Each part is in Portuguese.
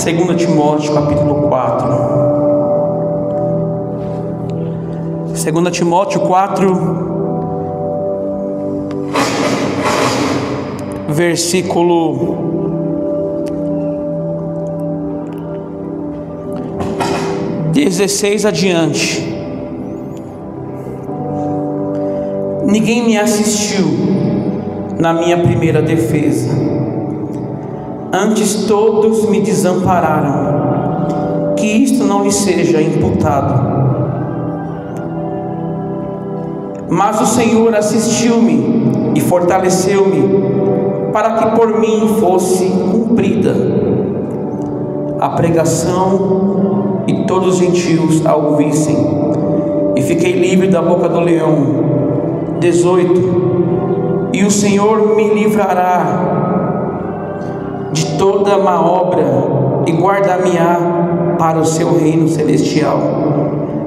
2 Timóteo capítulo 4. 2 Timóteo 4, versículo 16 adiante. Ninguém me assistiu na minha primeira defesa, antes todos me desampararam, que isto não lhe seja imputado. Mas o Senhor assistiu-me e fortaleceu-me, para que por mim fosse cumprida a pregação e todos os gentios a ouvissem, e fiquei livre da boca do leão. 18. E o Senhor me livrará de toda má obra e guardar-me-á para o seu reino celestial,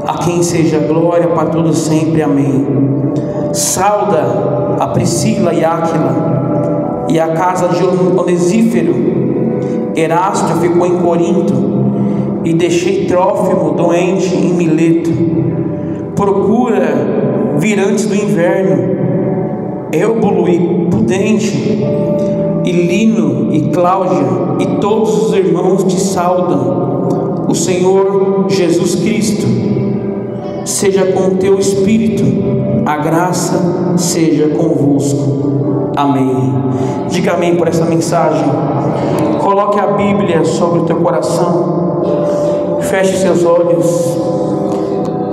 a quem seja glória para todos sempre. Amém. Sauda a Priscila e Áquila e a casa de Onesífero. Erasto ficou em Corinto, e deixei Trófimo doente em Mileto. Procura vir antes do inverno Eubulo e Pudente, e Lino e Cláudia, e todos os irmãos te saudam. O Senhor Jesus Cristo seja com o teu espírito, a graça seja convosco. Amém. Diga amém por essa mensagem. Coloque a Bíblia sobre o teu coração, feche seus olhos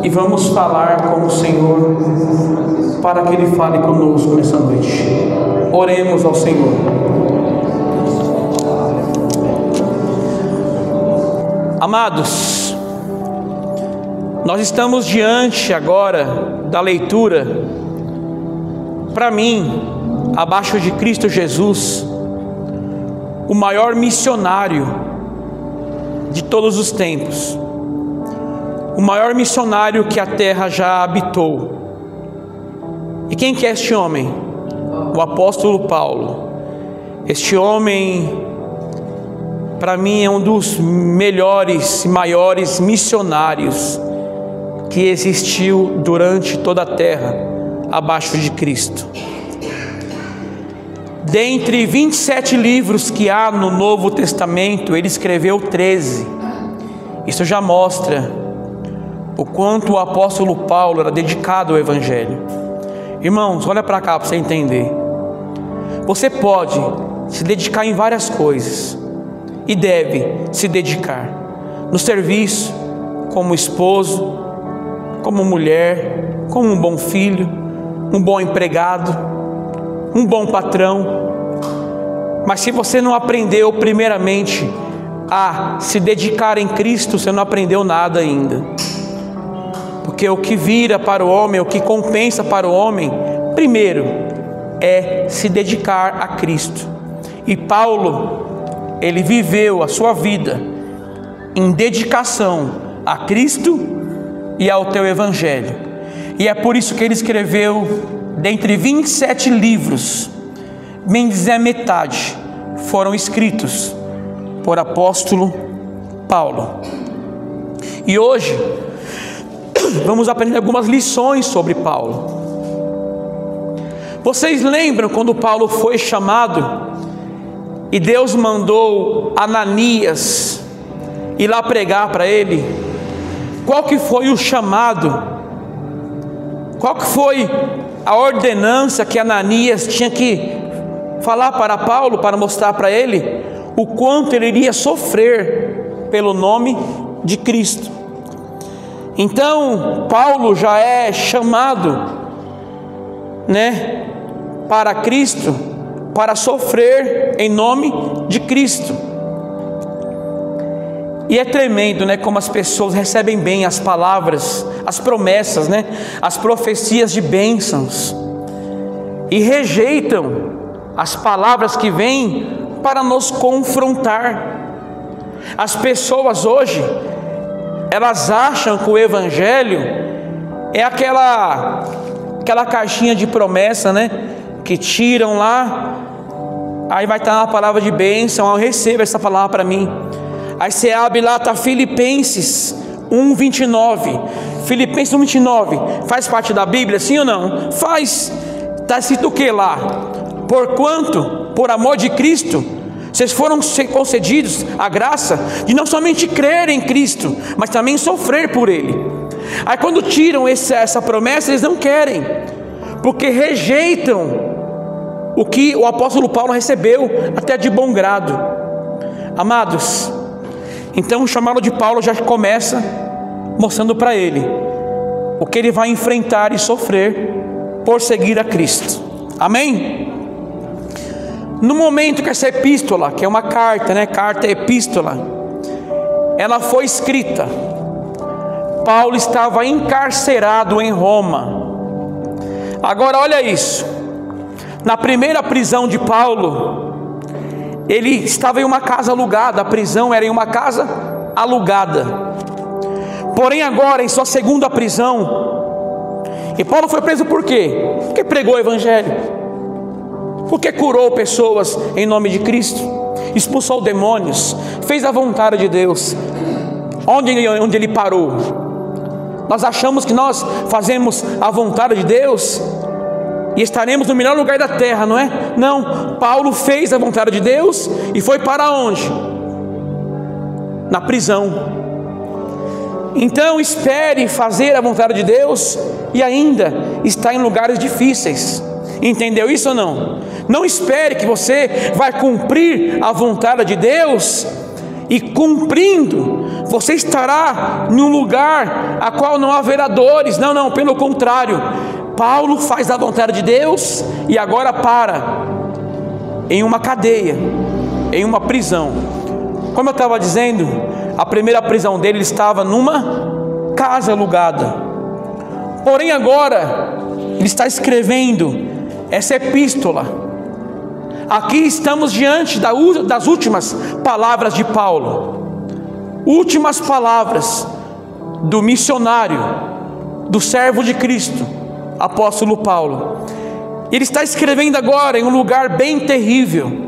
e vamos falar com o Senhor, para que Ele fale conosco nessa noite. Oremos ao Senhor. Amados, nós estamos diante agora da leitura, para mim, abaixo de Cristo Jesus, o maior missionário de todos os tempos, o maior missionário que a terra já habitou. E quem que é este homem? O apóstolo Paulo. Este homem, para mim, é um dos melhores e maiores missionários que existiu durante toda a terra abaixo de Cristo. Dentre 27 livros que há no Novo Testamento, ele escreveu 13. Isso já mostra o quanto o apóstolo Paulo era dedicado ao Evangelho. Irmãos, olha para cá para você entender. Você pode se dedicar em várias coisas, e deve se dedicar no serviço, como esposo, como mulher, como um bom filho, um bom empregado, um bom patrão. Mas se você não aprendeu primeiramente a se dedicar em Cristo, você não aprendeu nada ainda. Porque o que vira para o homem, o que compensa para o homem, primeiro é se dedicar a Cristo. E Paulo, ele viveu a sua vida em dedicação a Cristo e ao teu Evangelho. E é por isso que ele escreveu, dentre 27 livros, bem dizer metade, foram escritos por apóstolo Paulo. E hoje vamos aprender algumas lições sobre Paulo. Vocês lembram quando Paulo foi chamado e Deus mandou Ananias ir lá pregar para ele? Qual que foi o chamado? Qual que foi a ordenança que Ananias tinha que falar para Paulo, para mostrar para ele o quanto ele iria sofrer pelo nome de Cristo? Então, Paulo já é chamado, para Cristo, para sofrer em nome de Cristo. E é tremendo, como as pessoas recebem bem as palavras, as promessas, as profecias de bênçãos, e rejeitam as palavras que vêm para nos confrontar. As pessoas hoje, elas acham que o Evangelho é aquela caixinha de promessa, que tiram lá, aí vai estar uma palavra de bênção, receba essa palavra para mim. Aí você abre lá, está Filipenses 1:29. Filipenses 1:29 faz parte da Bíblia, sim ou não? Faz. Está escrito o que lá? Porquanto, por amor de Cristo, vocês foram concedidos a graça de não somente crer em Cristo, mas também sofrer por Ele. Aí quando tiram essa promessa, eles não querem, porque rejeitam o que o apóstolo Paulo recebeu até de bom grado. Amados, então o chamado de Paulo já começa mostrando para ele o que ele vai enfrentar e sofrer por seguir a Cristo. Amém? No momento que essa epístola, que é uma carta, né? Carta epístola, ela foi escrita, Paulo estava encarcerado em Roma. Agora olha isso. Na primeira prisão de Paulo, ele estava em uma casa alugada. A prisão era em uma casa alugada. Porém agora, em sua segunda prisão, e Paulo foi preso por quê? Porque pregou o evangelho, porque curou pessoas em nome de Cristo, expulsou demônios, fez a vontade de Deus. Onde ele parou? Nós achamos que nós fazemos a vontade de Deus e estaremos no melhor lugar da terra, não é? Não, Paulo fez a vontade de Deus e foi para onde? Na prisão. Então espere fazer a vontade de Deus e ainda está em lugares difíceis. Entendeu isso ou não? Não espere que você vai cumprir a vontade de Deus e cumprindo você estará num lugar a qual não haverá dores. Não, pelo contrário, Paulo faz a vontade de Deus e agora para em uma cadeia, em uma prisão. Como eu estava dizendo, a primeira prisão dele, ele estava numa casa alugada. Porém agora ele está escrevendo essa epístola. Aqui estamos diante das últimas palavras de Paulo, últimas palavras do missionário, do servo de Cristo, apóstolo Paulo. Ele está escrevendo agora em um lugar bem terrível.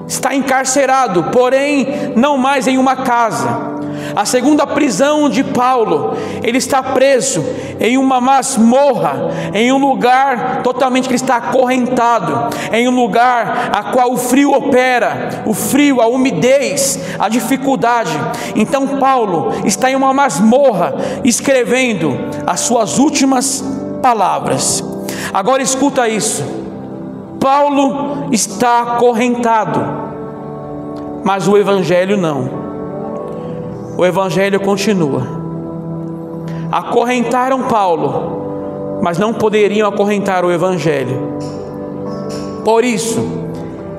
Está encarcerado, porém não mais em uma casa. A segunda prisão de Paulo, ele está preso em uma masmorra, em um lugar totalmente que ele está acorrentado, em um lugar a qual o frio opera, o frio, a umidez, a dificuldade. Então Paulo está em uma masmorra escrevendo as suas últimas palavras. Agora escuta isso. Paulo está acorrentado, mas o evangelho não. O evangelho continua. Acorrentaram Paulo, mas não poderiam acorrentar o evangelho. Por isso,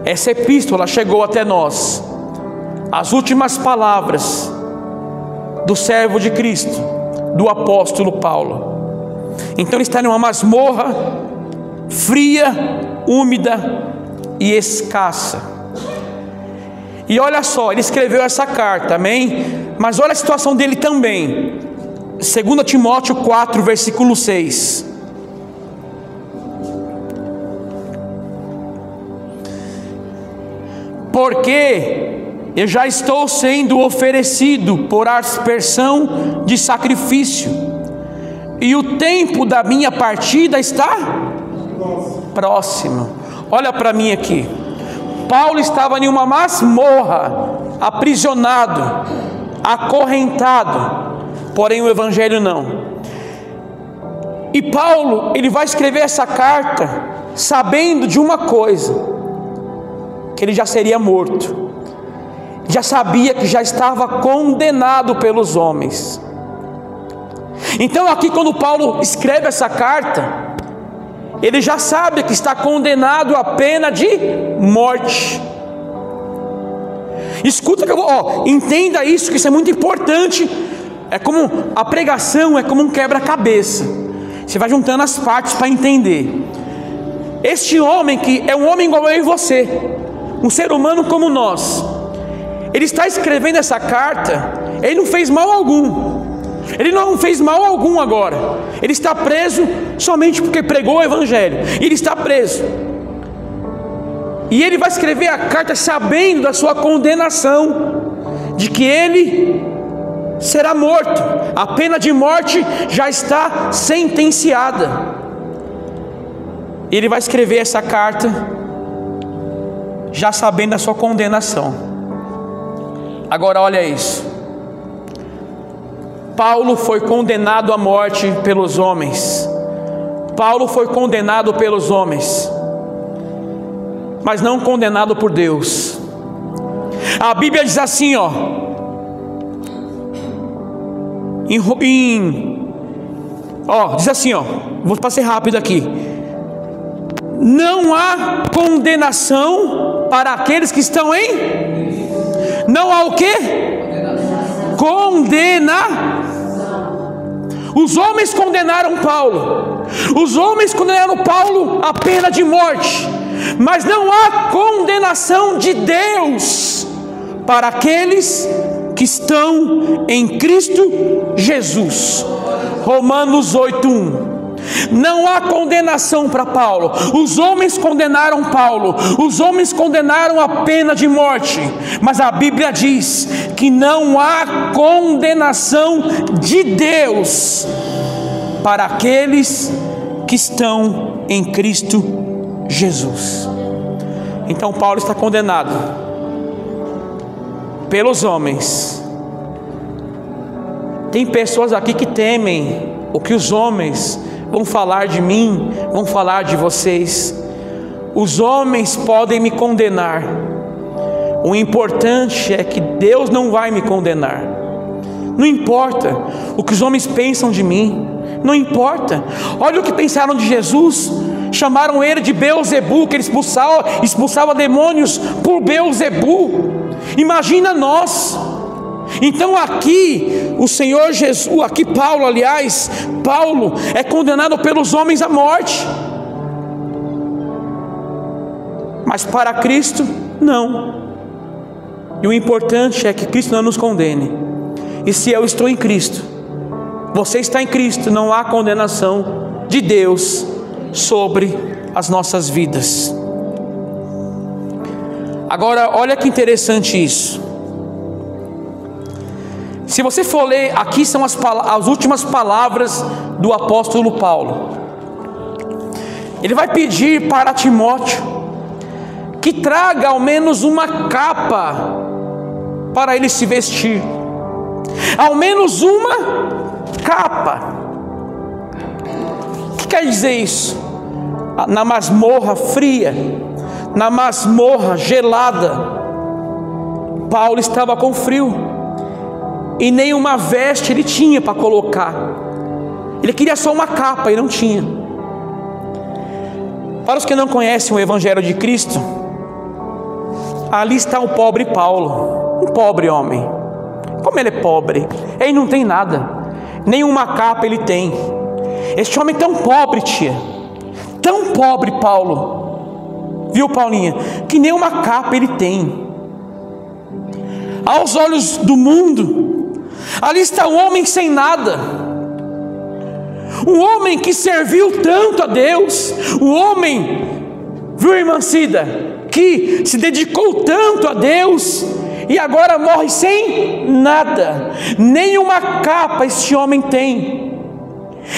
essa epístola chegou até nós, as últimas palavras do servo de Cristo, do apóstolo Paulo. Então ele está numa masmorra fria, úmida e escassa. E olha só, ele escreveu essa carta, amém? Mas olha a situação dele também. 2 Timóteo 4, versículo 6. Porque eu já estou sendo oferecido por aspersão de sacrifício, e o tempo da minha partida está próximo. Olha para mim aqui. Paulo estava em uma masmorra, aprisionado, acorrentado, porém o evangelho não. E Paulo, ele vai escrever essa carta sabendo de uma coisa, que ele já seria morto, já sabia que já estava condenado pelos homens. Então aqui quando Paulo escreve essa carta, ele já sabe que está condenado à pena de morte. Escuta que entenda isso, que isso é muito importante. É como a pregação, é como um quebra-cabeça. Você vai juntando as partes para entender. Este homem, que é um homem igual eu e você, um ser humano como nós, ele está escrevendo essa carta. Ele não fez mal algum. Ele não fez mal algum agora. Ele está preso somente porque pregou o evangelho. Ele está preso. E ele vai escrever a carta sabendo da sua condenação, de que ele será morto. A pena de morte já está sentenciada. Ele vai escrever essa carta já sabendo da sua condenação. Agora olha isso. Paulo foi condenado à morte pelos homens. Paulo foi condenado pelos homens, mas não condenado por Deus. A Bíblia diz assim, diz assim, vou passar rápido aqui. Não há condenação para aqueles que estão em... Não há o quê? Os homens condenaram Paulo. Os homens condenaram Paulo à pena de morte. Mas não há condenação de Deus para aqueles que estão em Cristo Jesus. Romanos 8:1. Não há condenação para Paulo. Os homens condenaram Paulo. Os homens condenaram a pena de morte. Mas a Bíblia diz que não há condenação de Deus para aqueles que estão em Cristo Jesus. Então Paulo está condenado pelos homens. Tem pessoas aqui que temem o que os homens vão falar de mim, vão falar de vocês. Os homens podem me condenar. O importante é que Deus não vai me condenar. Não importa o que os homens pensam de mim, não importa. Olha o que pensaram de Jesus. Chamaram ele de Beelzebu, que ele expulsava demônios por Beelzebu. Imagina nós. Então aqui o Senhor Jesus, aqui Paulo é condenado pelos homens à morte, mas para Cristo não. E o importante é que Cristo não nos condene. E se eu estou em Cristo, você está em Cristo, não há condenação de Deus sobre as nossas vidas. Agora olha que interessante isso. Se você for ler, aqui são as últimas palavras do apóstolo Paulo. Ele vai pedir para Timóteo que traga ao menos uma capa para ele se vestir. Ao menos uma capa. O que quer dizer isso? Na masmorra fria, na masmorra gelada, Paulo estava com frio. E nenhuma veste ele tinha para colocar. Ele queria só uma capa e não tinha. Para os que não conhecem o Evangelho de Cristo, ali está o pobre Paulo, um pobre homem. Como ele é pobre? Ele não tem nada, nenhuma capa ele tem. Este homem é tão pobre, tia, tão pobre, Paulo, viu, Paulinha, que nenhuma capa ele tem. Aos olhos do mundo, ali está um homem sem nada, um homem que serviu tanto a Deus, um homem, viu, irmã Cida, que se dedicou tanto a Deus e agora morre sem nada, nenhuma capa este homem tem.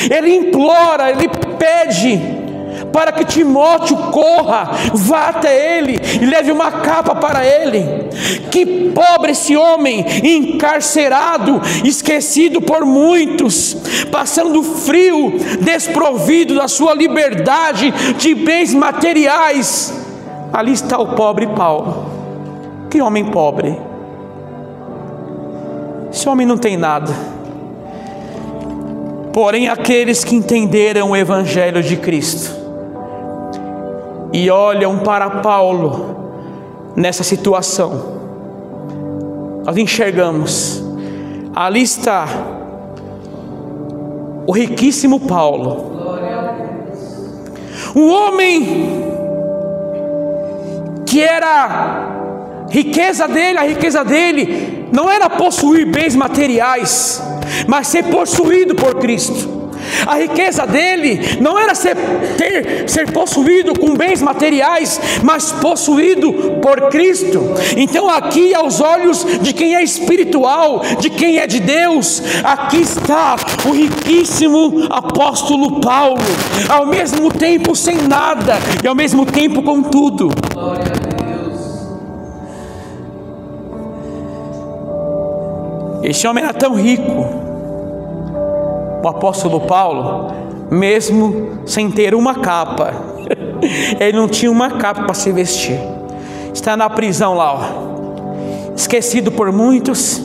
Ele implora, ele pede para que Timóteo corra, vá até ele e leve uma capa para ele. Que pobre esse homem, encarcerado, esquecido por muitos, passando frio, desprovido da sua liberdade de bens materiais. Ali está o pobre Paulo. Que homem pobre. Esse homem não tem nada. Porém aqueles que entenderam o Evangelho de Cristo e olham para Paulo nessa situação, nós enxergamos, ali está o riquíssimo Paulo, um homem que era a riqueza dele não era possuir bens materiais, mas ser possuído por Cristo. A riqueza dele não era ser possuído com bens materiais, mas possuído por Cristo. Então aqui, aos olhos de quem é espiritual, de quem é de Deus, aqui está o riquíssimo apóstolo Paulo, ao mesmo tempo sem nada e ao mesmo tempo com tudo. Glória a Deus. Este homem era tão rico, o apóstolo Paulo, mesmo sem ter uma capa. Ele não tinha uma capa para se vestir. Está na prisão lá, ó, esquecido por muitos,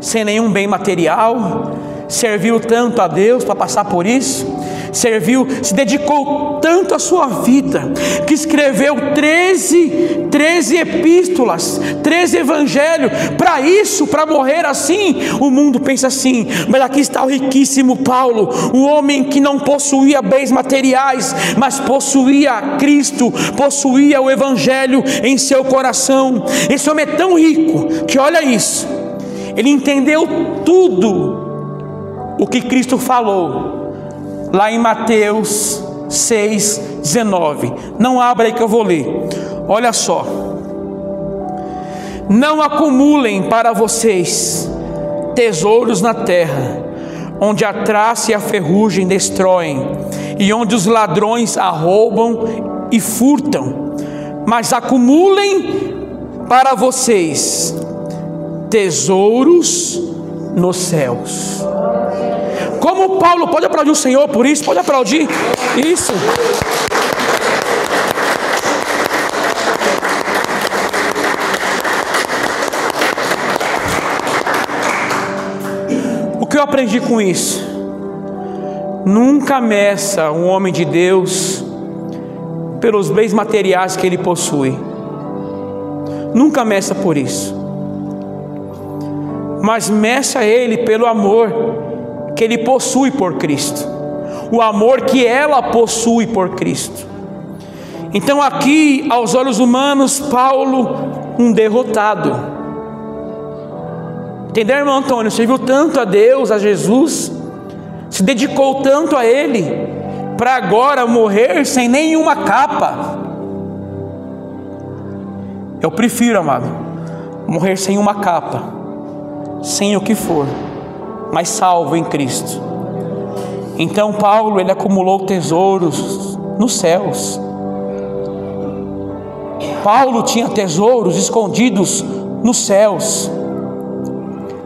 sem nenhum bem material. Serviu tanto a Deus para passar por isso. Se dedicou tanto à sua vida, que escreveu 13 epístolas, 13 evangelhos, para isso, para morrer assim. O mundo pensa assim, mas aqui está o riquíssimo Paulo, o homem que não possuía bens materiais, mas possuía Cristo, possuía o evangelho em seu coração. Esse homem é tão rico, que olha isso, ele entendeu tudo o que Cristo falou lá em Mateus 6,19. Não abra aí que eu vou ler. Olha só: não acumulem para vocês tesouros na terra, onde a traça e a ferrugem destroem, e onde os ladrões arrombam e furtam, mas acumulem para vocês tesouros nos céus. Como Paulo, pode aplaudir o Senhor por isso? Pode aplaudir isso. O que eu aprendi com isso? Nunca meça um homem de Deus pelos bens materiais que ele possui. Nunca meça por isso. Mas meça ele pelo amor que ele possui por Cristo, o amor que ela possui por Cristo. Então aqui, aos olhos humanos, Paulo, um derrotado. Entendeu, irmão Antônio? Serviu tanto a Deus, a Jesus, se dedicou tanto a Ele, para agora morrer sem nenhuma capa. Eu prefiro, amado, morrer sem uma capa, sem o que for, mas salvo em Cristo. Então Paulo, ele acumulou tesouros nos céus. Paulo tinha tesouros escondidos nos céus.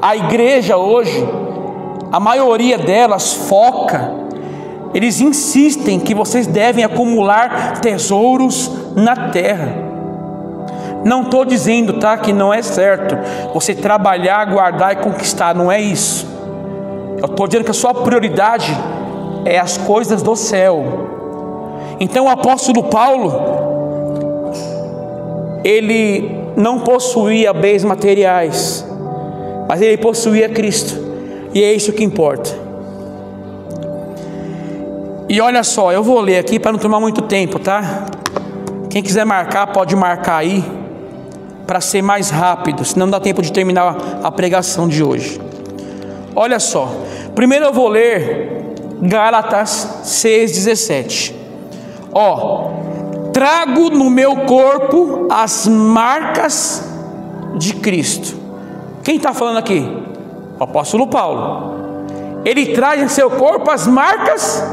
A igreja hoje, a maioria delas foca, eles insistem que vocês devem acumular tesouros na terra. Não estou dizendo, tá, que não é certo você trabalhar, guardar e conquistar, não é isso. Eu estou dizendo que a sua prioridade é as coisas do céu. Então o apóstolo Paulo, ele não possuía bens materiais, mas ele possuía Cristo, e é isso que importa. E olha só, eu vou ler aqui para não tomar muito tempo, tá? Quem quiser marcar, pode marcar aí, para ser mais rápido, senão não dá tempo de terminar a pregação de hoje. Olha só, primeiro eu vou ler Gálatas 6,17. Ó, trago no meu corpo as marcas de Cristo. Quem está falando aqui? O apóstolo Paulo. Ele traz em seu corpo as marcas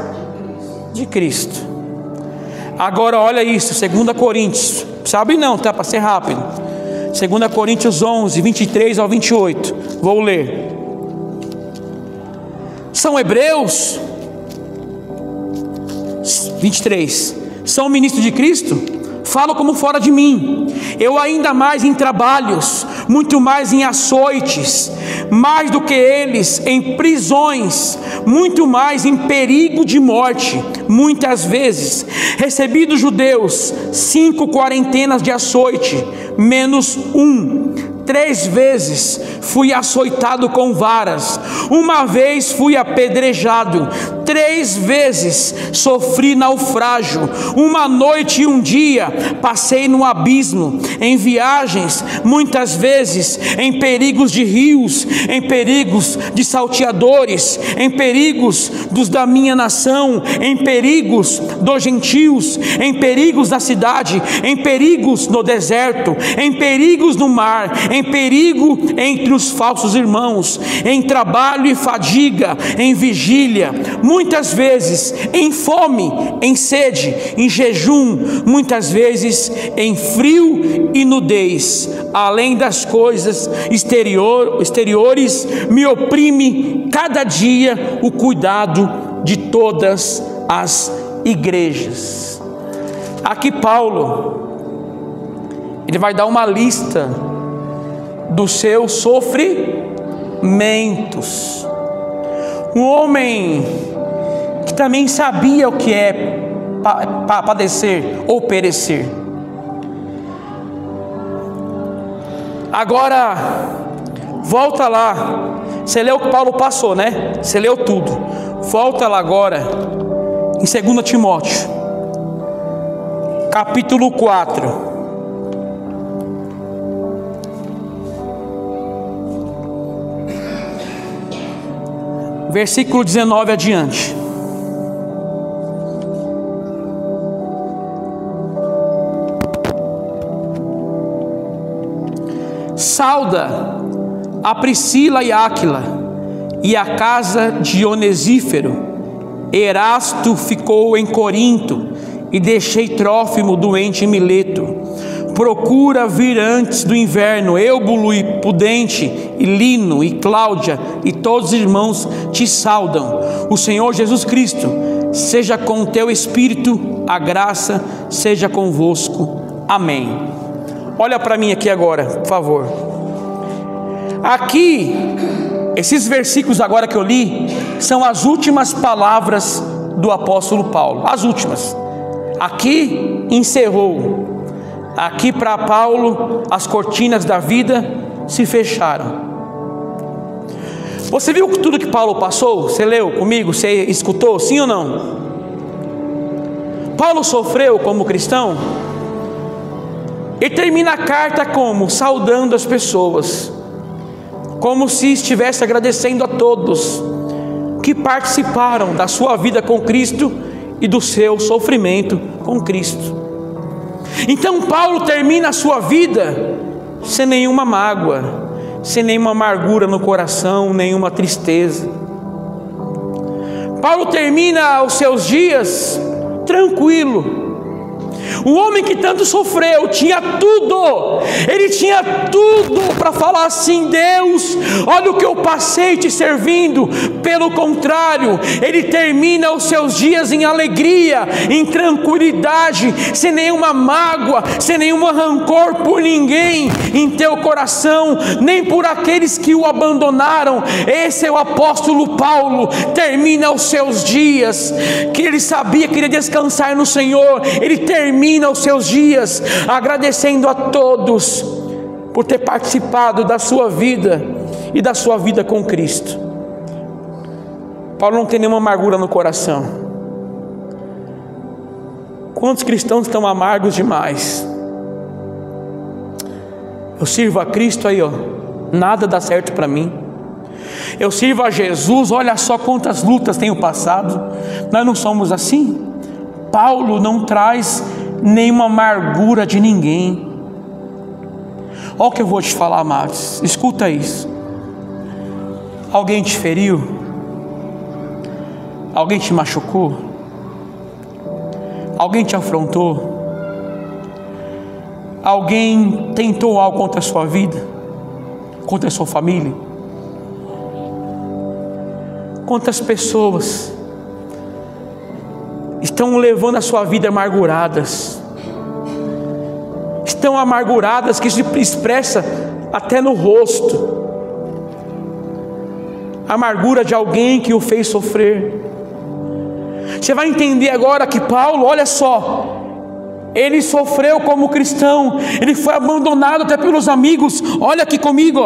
de Cristo. Agora olha isso, 2 Coríntios, sabe não, tá? Para ser rápido. 2 Coríntios 11, 23 ao 28. Vou ler. São hebreus, 23, são ministros de Cristo? Falo como fora de mim. Eu ainda mais em trabalhos, muito mais em açoites, mais do que eles em prisões, muito mais em perigo de morte. Muitas vezes recebi dos judeus 5 quarentenas de açoite, menos 1. 3 vezes fui açoitado com varas, 1 vez fui apedrejado, 3 vezes sofri naufrágio, 1 noite e 1 dia passei no abismo, em viagens, muitas vezes em perigos de rios, em perigos de salteadores, em perigos dos da minha nação, em perigos dos gentios, em perigos da cidade, em perigos no deserto, em perigos no mar, em perigo entre os falsos irmãos, em trabalho e fadiga, em vigília, muitas vezes em fome, em sede, em jejum, muitas vezes em frio e nudez. Além das coisas exteriores, me oprime cada dia o cuidado de todas as igrejas. Aqui Paulo, ele vai dar uma lista dos seus sofrimentos. Um homem que também sabia o que é padecer ou perecer. Agora, volta lá. Você leu o que Paulo passou, né? Você leu tudo. Volta lá agora, em 2 Timóteo, capítulo 4. Versículo 19 adiante. Sauda a Priscila e Áquila e a casa de Onesífero. Erasto ficou em Corinto e deixei Trófimo doente em Mileto. Procura vir antes do inverno. Eubulo e Pudente e Lino e Cláudia e todos os irmãos te saudam. O Senhor Jesus Cristo seja com o teu espírito, a graça seja convosco. Amém. Olha para mim aqui agora, por favor. Aqui, esses versículos agora que eu li, são as últimas palavras do apóstolo Paulo. As últimas. Aqui encerrou. Aqui para Paulo, as cortinas da vida se fecharam. Você viu tudo que Paulo passou? Você leu comigo? Você escutou? Sim ou não? Paulo sofreu como cristão? Ele termina a carta como? Saudando as pessoas, como se estivesse agradecendo a todos que participaram da sua vida com Cristo e do seu sofrimento com Cristo. Então Paulo termina a sua vida sem nenhuma mágoa, sem nenhuma amargura no coração, nenhuma tristeza. Paulo termina os seus dias tranquilo. O homem que tanto sofreu tinha tudo, ele tinha tudo para falar assim: Deus, olha o que eu passei te servindo. Pelo contrário, ele termina os seus dias em alegria, em tranquilidade, sem nenhuma mágoa, sem nenhum rancor por ninguém em teu coração, nem por aqueles que o abandonaram. Esse é o apóstolo Paulo. Termina os seus dias, que ele sabia que iria descansar no Senhor. Ele termina os seus dias agradecendo a todos por ter participado da sua vida e da sua vida com Cristo. Paulo não tem nenhuma amargura no coração. Quantos cristãos estão amargos demais? Eu sirvo a Cristo aí, ó, nada dá certo para mim. Eu sirvo a Jesus, olha só quantas lutas tenho passado. Nós não somos assim. Paulo não traz nenhuma amargura de ninguém. Olha o que eu vou te falar, amados. Escuta isso. Alguém te feriu? Alguém te machucou? Alguém te afrontou? Alguém tentou algo contra a sua vida? Contra a sua família? Quantas pessoas estão levando a sua vida amarguradas? Estão amarguradas que se expressa até no rosto. A amargura de alguém que o fez sofrer. Você vai entender agora que Paulo, olha só, ele sofreu como cristão, ele foi abandonado até pelos amigos. Olha aqui comigo,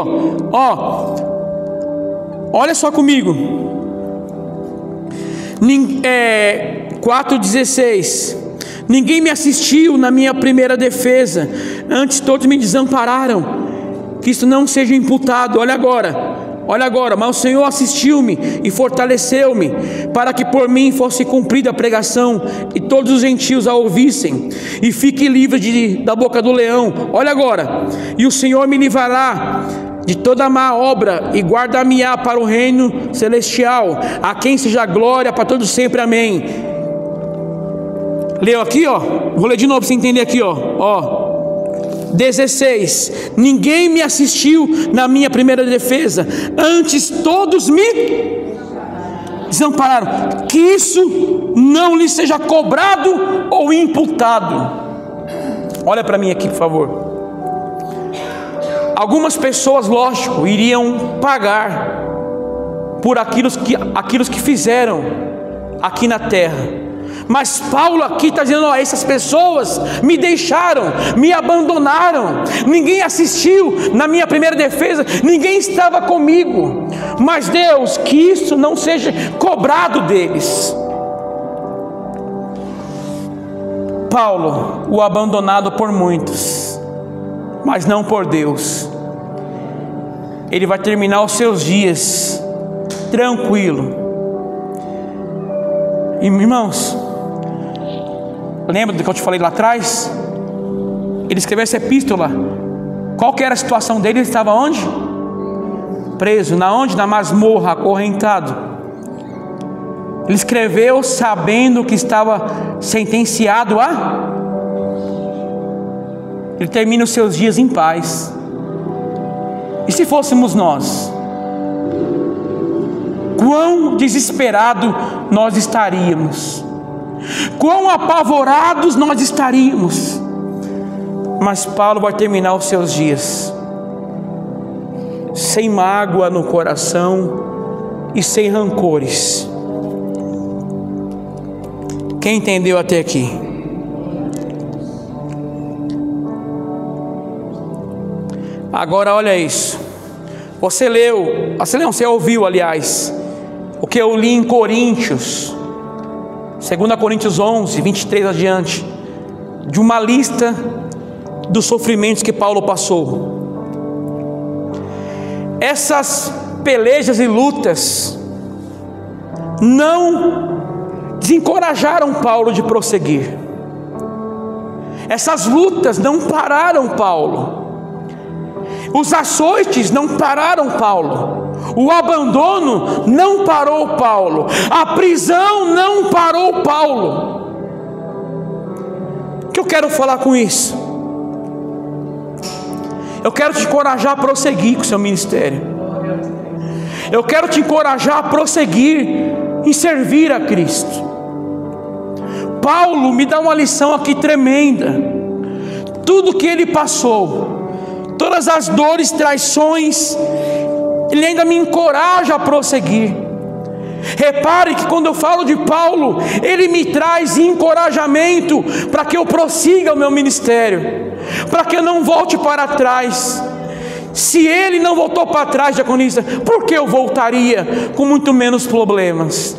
ó. Olha só comigo. 4,16. Ninguém me assistiu na minha primeira defesa, antes todos me desampararam. Que isso não seja imputado. Olha agora, mas o Senhor assistiu-me e fortaleceu-me, para que por mim fosse cumprida a pregação, e todos os gentios a ouvissem, e fique livre da boca do leão. Olha agora, e o Senhor me livrará de toda má obra, e guardar-me-á para o reino celestial, a quem seja glória para todos sempre, amém. Leu aqui, ó, vou ler de novo para você entender aqui, ó. 16. Ninguém me assistiu na minha primeira defesa, antes todos me desampararam. Que isso não lhe seja cobrado ou imputado. Olha para mim aqui, por favor. Algumas pessoas, lógico, iriam pagar por aquilo que fizeram aqui na terra. Mas Paulo aqui está dizendo: ó, essas pessoas me deixaram, me abandonaram, ninguém assistiu na minha primeira defesa, ninguém estava comigo. Mas Deus, que isso não seja cobrado deles. Paulo, o abandonado por muitos, mas não por Deus, ele vai terminar os seus dias tranquilo. Irmãos, lembra do que eu te falei lá atrás? Ele escreveu essa epístola. Qual que era a situação dele? Ele estava onde? Preso. Na onde? Na masmorra, acorrentado. Ele escreveu sabendo que estava sentenciado a... Ele termina os seus dias em paz. E se fôssemos nós? Quão desesperado nós estaríamos, quão apavorados nós estaríamos. Mas Paulo vai terminar os seus dias sem mágoa no coração e sem rancores. Quem entendeu até aqui? Agora olha isso. Você ouviu, aliás, o que eu li em Coríntios, 2 Coríntios 11, 23 adiante, de uma lista dos sofrimentos que Paulo passou. Essas pelejas e lutas não desencorajaram Paulo de prosseguir. Essas lutas não pararam Paulo. Os açoites não pararam Paulo. O abandono não parou Paulo. A prisão não parou Paulo. O que eu quero falar com isso? Eu quero te encorajar a prosseguir com o seu ministério. Eu quero te encorajar a prosseguir em servir a Cristo. Paulo me dá uma lição aqui tremenda. Tudo que ele passou, todas as dores, traições, ele ainda me encoraja a prosseguir. Repare que quando eu falo de Paulo, ele me traz encorajamento para que eu prossiga o meu ministério, para que eu não volte para trás. Se ele não voltou para trás, diaconisa, por que eu voltaria com muito menos problemas?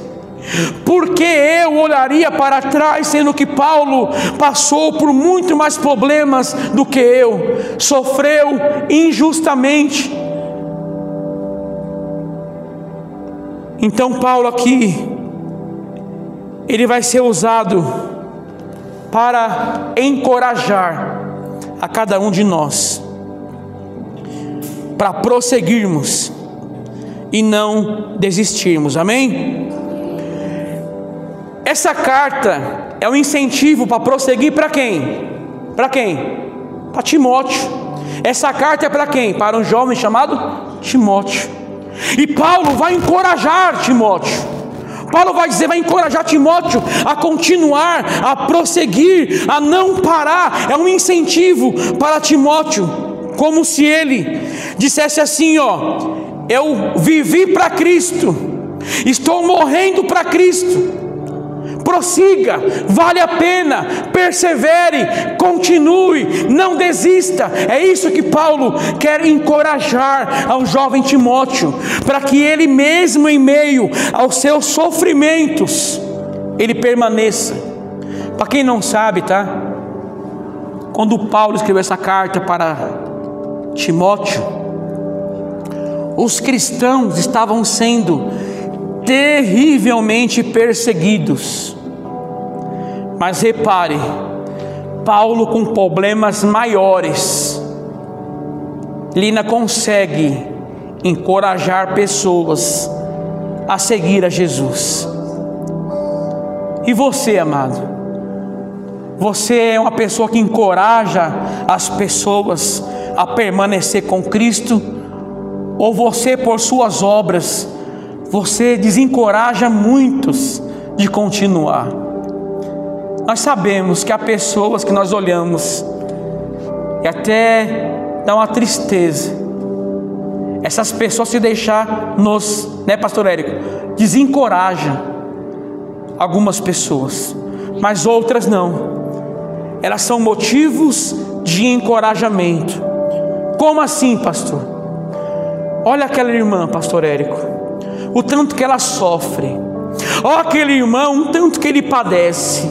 Por que eu olharia para trás, sendo que Paulo passou por muito mais problemas do que eu, sofreu injustamente? Então Paulo aqui, ele vai ser usado para encorajar a cada um de nós, para prosseguirmos e não desistirmos, amém? Essa carta é um incentivo para prosseguir para quem? Para quem? Para Timóteo. Essa carta é para quem? Para um jovem chamado Timóteo. E Paulo vai encorajar Timóteo. Paulo vai encorajar Timóteo a continuar, a prosseguir, a não parar. É um incentivo para Timóteo, como se ele dissesse assim: ó, eu vivi para Cristo, estou morrendo para Cristo. prossiga, vale a pena, persevere, continue, não desista. É isso que Paulo quer encorajar ao jovem Timóteo, para que ele mesmo em meio aos seus sofrimentos, ele permaneça. Para quem não sabe, tá? Quando Paulo escreveu essa carta para Timóteo, os cristãos estavam sendo terrivelmente perseguidos. Mas repare, Paulo com problemas maiores, ele ainda consegue encorajar pessoas a seguir a Jesus. E você, amado, você é uma pessoa que encoraja as pessoas a permanecer com Cristo? Ou você, por suas obras, você desencoraja muitos de continuar? Nós sabemos que há pessoas que nós olhamos e até dá uma tristeza. Essas pessoas, se deixar né, pastor Érico, desencoraja algumas pessoas, mas outras não. Elas são motivos de encorajamento. Como assim, pastor? Olha aquela irmã, pastor Érico, o tanto que ela sofre. Olha aquele irmão, o tanto que ele padece.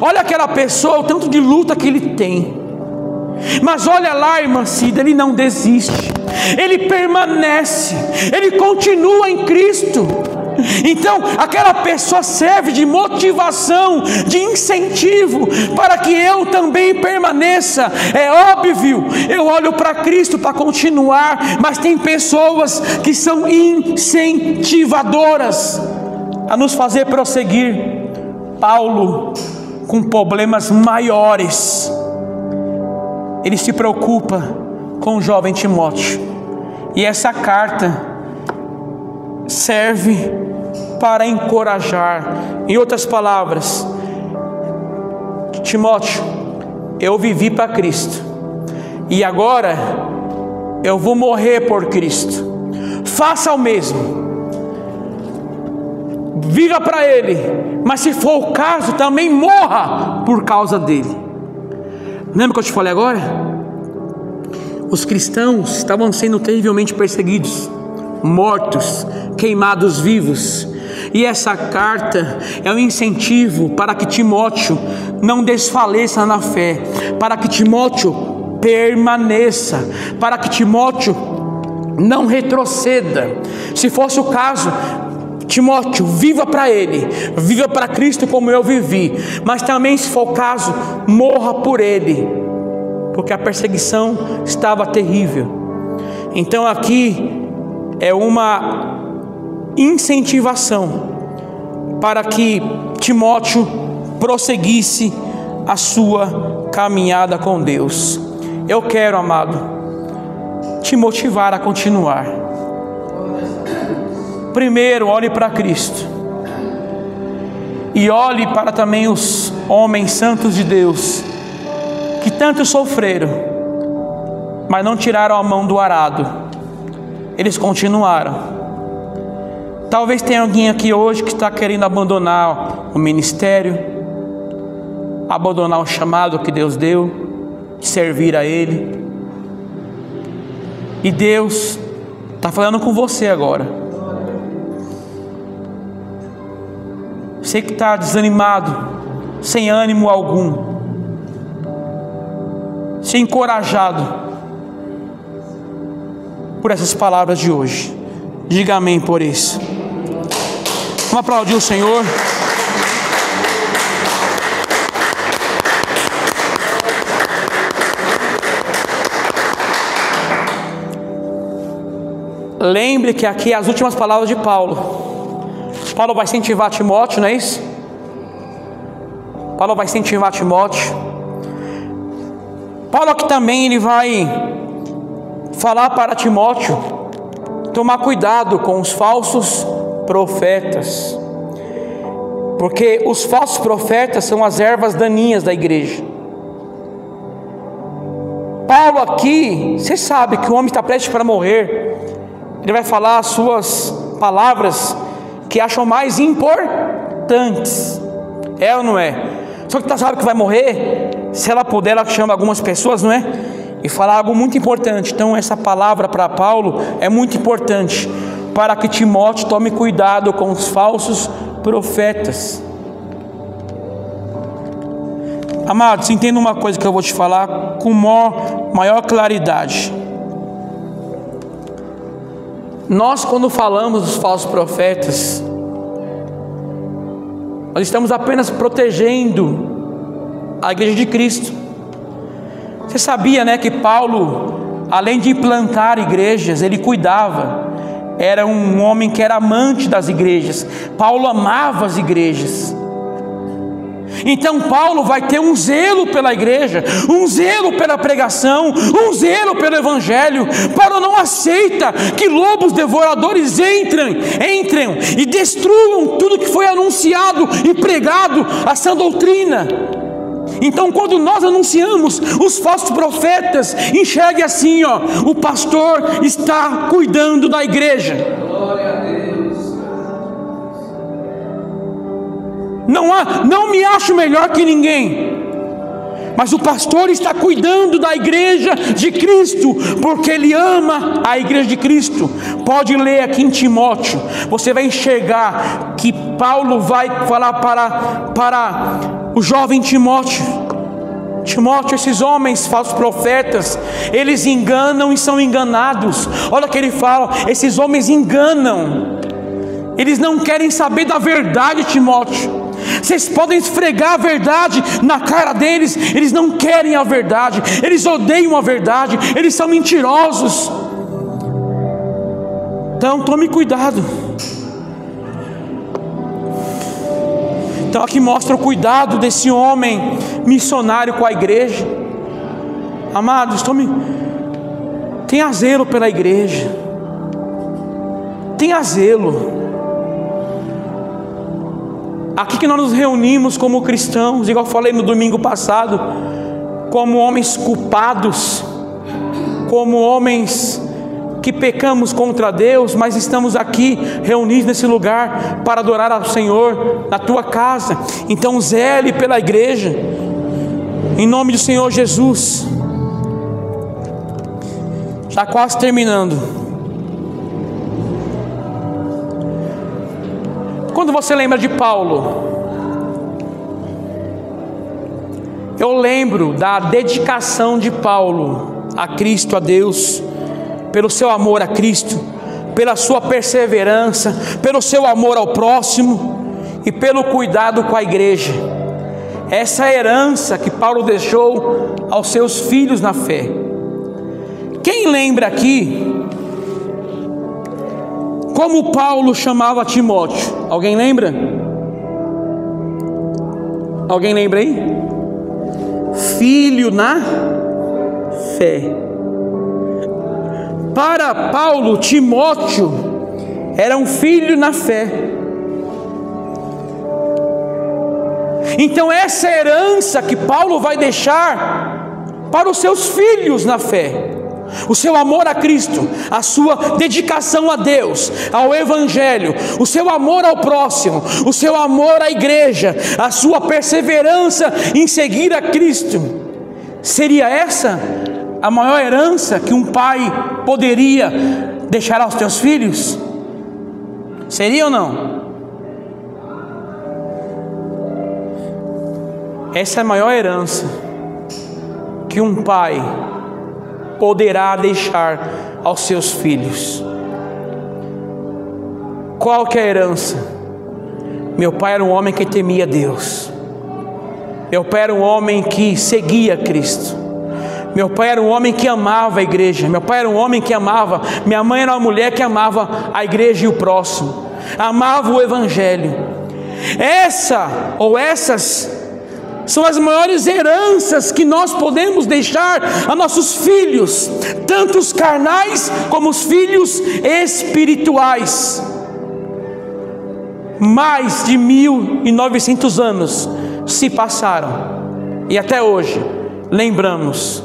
Olha aquela pessoa, o tanto de luta que ele tem. Mas olha lá, irmã Cida, ele não desiste, ele permanece, ele continua em Cristo. Então aquela pessoa serve de motivação, de incentivo para que eu também permaneça. É óbvio, eu olho para Cristo para continuar, mas tem pessoas que são incentivadoras a nos fazer prosseguir. Paulo, com problemas maiores, ele se preocupa com o jovem Timóteo, e essa carta serve para encorajar. Em outras palavras, Timóteo, eu vivi para Cristo e agora eu vou morrer por Cristo. Faça o mesmo, viva para Ele, mas se for o caso, também morra por causa dele. Lembra que eu te falei agora? Os cristãos estavam sendo terrivelmente perseguidos, mortos, queimados vivos. E essa carta é um incentivo para que Timóteo não desfaleça na fé, para que Timóteo permaneça, para que Timóteo não retroceda. Se fosse o caso, Timóteo, viva para Ele, viva para Cristo como eu vivi, mas também, se for o caso, morra por Ele, porque a perseguição estava terrível. Então aqui é uma incentivação para que Timóteo prosseguisse a sua caminhada com Deus. Eu quero, amado, te motivar a continuar. Primeiro, olhe para Cristo e olhe para também os homens santos de Deus que tanto sofreram, mas não tiraram a mão do arado. Eles continuaram. Talvez tenha alguém aqui hoje que está querendo abandonar o ministério, abandonar o chamado que Deus deu, servir a Ele. E Deus está falando com você agora. Você que está desanimado, sem ânimo algum, se encorajado por essas palavras de hoje, diga amém por isso. Vamos aplaudir o Senhor. Lembre que aqui as últimas palavras de Paulo. Paulo vai incentivar Timóteo, não é isso? Paulo vai incentivar Timóteo. Paulo aqui também ele vai falar para Timóteo tomar cuidado com os falsos profetas, porque os falsos profetas são as ervas daninhas da igreja. Paulo aqui, você sabe que o homem está prestes para morrer, ele vai falar as suas palavras que acham mais importantes importantes. É ou não é? Só que tu sabe que vai morrer. Se ela puder, ela chama algumas pessoas, não é? E fala algo muito importante. Então essa palavra para Paulo é muito importante, para que Timóteo tome cuidado com os falsos profetas. Amados, entenda uma coisa que eu vou te falar com maior claridade. Nós, quando falamos dos falsos profetas, nós estamos apenas protegendo a igreja de Cristo. Você sabia, né, que Paulo, além de implantar igrejas, ele cuidava. Era um homem que era amante das igrejas. Paulo amava as igrejas. Então Paulo vai ter um zelo pela igreja, um zelo pela pregação, um zelo pelo evangelho. Paulo não aceita que lobos devoradores entrem e destruam tudo que foi anunciado e pregado, a sã doutrina. Então quando nós anunciamos os falsos profetas, enxergue assim, ó, o pastor está cuidando da igreja. Glória a Deus. Não me acho melhor que ninguém, mas o pastor está cuidando da igreja de Cristo, porque ele ama a igreja de Cristo. Pode ler aqui em Timóteo, você vai enxergar que Paulo vai falar para o jovem Timóteo: esses homens falsos profetas, eles enganam e são enganados. Olha o que ele fala: esses homens enganam, eles não querem saber da verdade, Timóteo. Vocês podem esfregar a verdade na cara deles, eles não querem a verdade, eles odeiam a verdade, eles são mentirosos. Então tome cuidado. Então aqui mostra o cuidado desse homem missionário com a igreja. Amados, tenha zelo pela igreja, tenha zelo. Aqui que nós nos reunimos como cristãos, igual eu falei no domingo passado, como homens culpados, como homens que pecamos contra Deus, mas estamos aqui reunidos nesse lugar para adorar ao Senhor na tua casa. Então zele pela igreja, em nome do Senhor Jesus. Já quase terminando. Quando você lembra de Paulo, eu lembro da dedicação de Paulo a Cristo, a Deus, pelo seu amor a Cristo, pela sua perseverança, pelo seu amor ao próximo e pelo cuidado com a igreja. Essa herança que Paulo deixou aos seus filhos na fé. Quem lembra aqui como Paulo chamava Timóteo? Alguém lembra? Alguém lembra aí? Filho na fé. Para Paulo, Timóteo era um filho na fé. Então essa herança que Paulo vai deixar para os seus filhos na fé, o seu amor a Cristo, a sua dedicação a Deus, ao Evangelho, o seu amor ao próximo, o seu amor à igreja, a sua perseverança em seguir a Cristo. Seria essa a maior herança que um pai poderia deixar aos teus filhos? Seria ou não? Essa é a maior herança que um pai poderá deixar aos seus filhos. Qual que é a herança? Meu pai era um homem que temia Deus. Meu pai era um homem que seguia Cristo. Meu pai era um homem que amava a igreja. Meu pai era um homem que amava. Minha mãe era uma mulher que amava a igreja e o próximo, amava o Evangelho. Essas são as maiores heranças que nós podemos deixar a nossos filhos, tanto os carnais como os filhos espirituais. Mais de 1900 anos se passaram e até hoje lembramos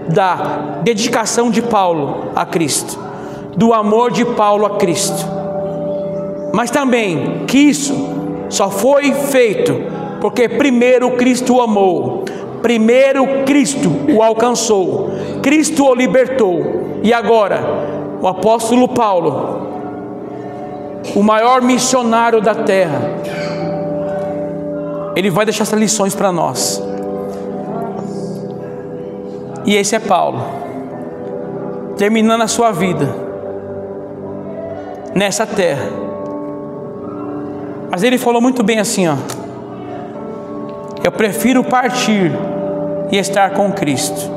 da dedicação de Paulo a Cristo, do amor de Paulo a Cristo, mas também que isso só foi feito porque primeiro Cristo o amou, primeiro Cristo o alcançou, Cristo o libertou. E agora, o apóstolo Paulo, o maior missionário da terra, ele vai deixar essas lições para nós. E esse é Paulo, terminando a sua vida nessa terra. Mas ele falou muito bem assim, ó: eu prefiro partir e estar com Cristo.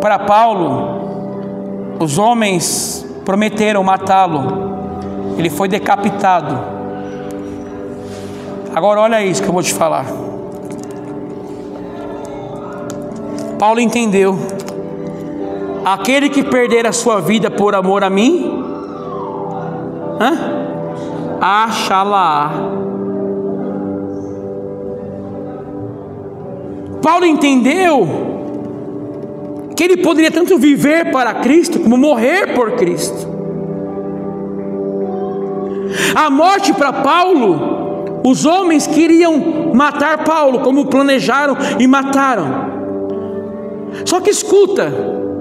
Para Paulo, os homens prometeram matá-lo, ele foi decapitado. Agora olha isso que eu vou te falar. Paulo entendeu: aquele que perder a sua vida por amor a mim, achá-la. Paulo entendeu que ele poderia tanto viver para Cristo como morrer por Cristo. A morte para Paulo, os homens queriam matar Paulo, como planejaram e mataram. Só que escuta,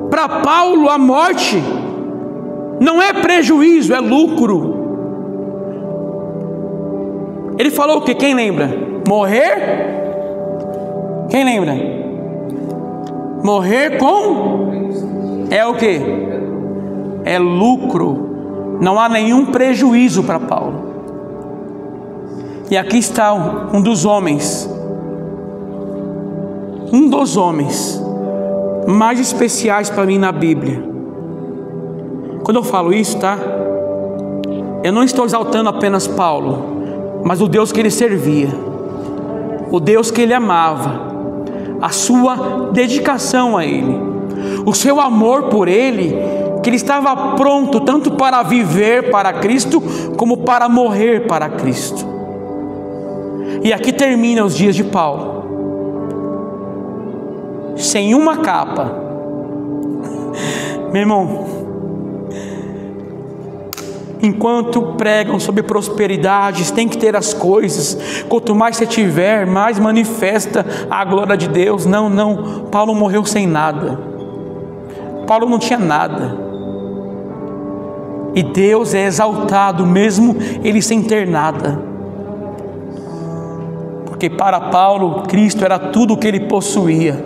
para Paulo a morte não é prejuízo, é lucro. Ele falou o que? Quem lembra? Morrer? Quem lembra? Morrer com? É o que? É lucro. Não há nenhum prejuízo para Paulo. E aqui está um dos homens mais especiais para mim na Bíblia. Quando eu falo isso, tá? Eu não estou exaltando apenas Paulo, mas o Deus que ele servia, o Deus que ele amava, a sua dedicação a ele, o seu amor por ele, que ele estava pronto tanto para viver para Cristo, como para morrer para Cristo. E aqui termina os dias de Paulo, sem uma capa. Meu irmão, enquanto pregam sobre prosperidades, tem que ter as coisas, quanto mais você tiver, mais manifesta a glória de Deus. Não, Paulo morreu sem nada. Paulo não tinha nada, e Deus é exaltado mesmo ele sem ter nada, porque para Paulo Cristo era tudo o que ele possuía.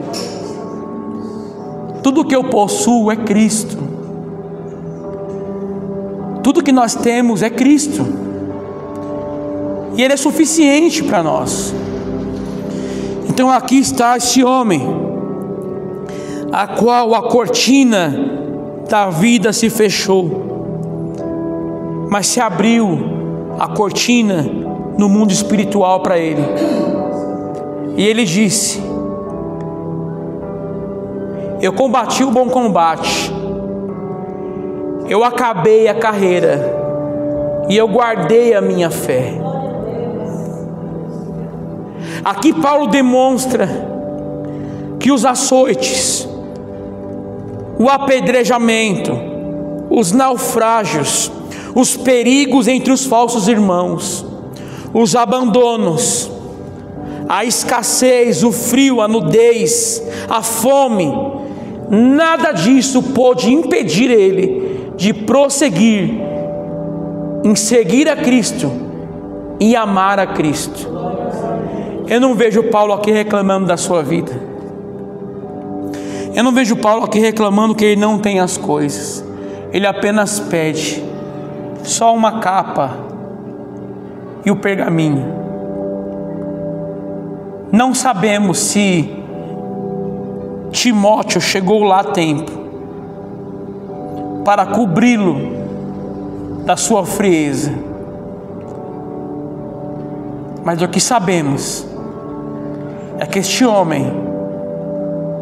Tudo que eu possuo é Cristo. Tudo que nós temos é Cristo, e Ele é suficiente para nós. Então aqui está esse homem, a qual a cortina da vida se fechou, mas se abriu a cortina no mundo espiritual para ele. E ele disse: eu combati o bom combate, eu acabei a carreira e eu guardei a minha fé. Aqui Paulo demonstra que os açoites, o apedrejamento, os naufrágios, os perigos entre os falsos irmãos, os abandonos, a escassez, o frio, a nudez, a fome, nada disso pôde impedir ele de prosseguir em seguir a Cristo e amar a Cristo. Eu não vejo Paulo aqui reclamando da sua vida. Eu não vejo Paulo aqui reclamando que ele não tem as coisas. Ele apenas pede só uma capa e o pergaminho. Não sabemos se Timóteo chegou lá a tempo para cobri-lo da sua frieza, mas o que sabemos é que este homem,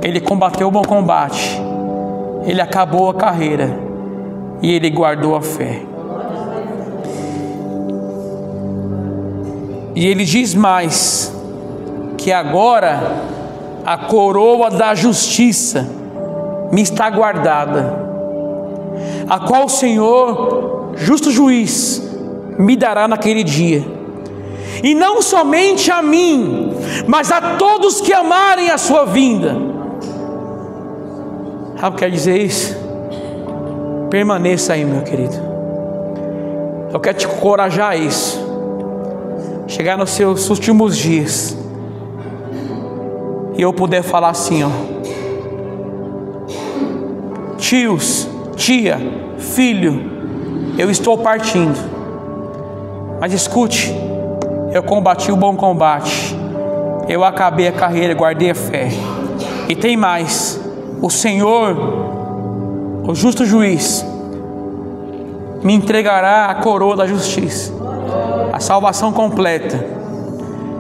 ele combateu o bom combate, ele acabou a carreira e ele guardou a fé. E ele diz mais, que agora a coroa da justiça me está guardada, a qual o Senhor, justo juiz, me dará naquele dia, e não somente a mim, mas a todos que amarem a sua vinda. Sabe o que quer dizer isso? Permaneça aí, meu querido. Eu quero te encorajar a isso. Chegar nos seus últimos dias e eu puder falar assim, ó: tios, tia, filho, eu estou partindo, mas escute, eu combati o bom combate, eu acabei a carreira, guardei a fé, e tem mais: o Senhor, o justo juiz, me entregará a coroa da justiça, a salvação completa,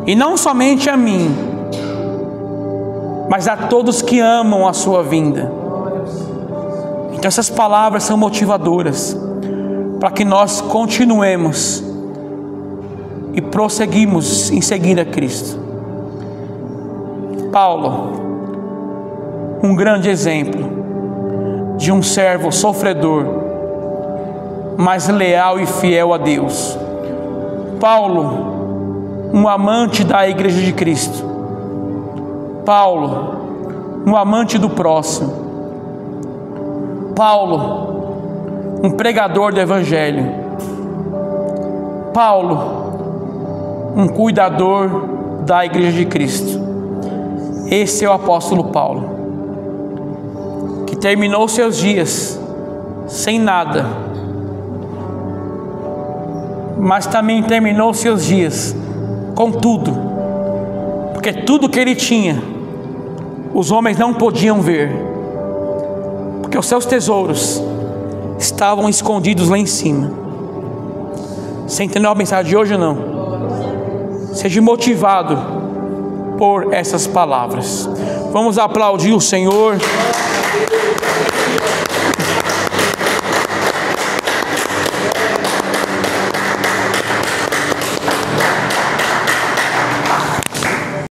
e não somente a mim, mas a todos que amam a sua vinda. Então essas palavras são motivadoras para que nós continuemos e prosseguimos em seguir a Cristo. Paulo, um grande exemplo de um servo sofredor, mas leal e fiel a Deus. Paulo, um amante da igreja de Cristo. Paulo, um amante do próximo. Paulo, um pregador do Evangelho. Paulo, um cuidador da igreja de Cristo. Esse é o apóstolo Paulo, que terminou seus dias sem nada, mas também terminou seus dias com tudo, porque tudo que ele tinha, os homens não podiam ver, porque os seus tesouros estavam escondidos lá em cima. Você entendeu a mensagem de hoje ou não? Seja motivado por essas palavras. Vamos aplaudir o Senhor.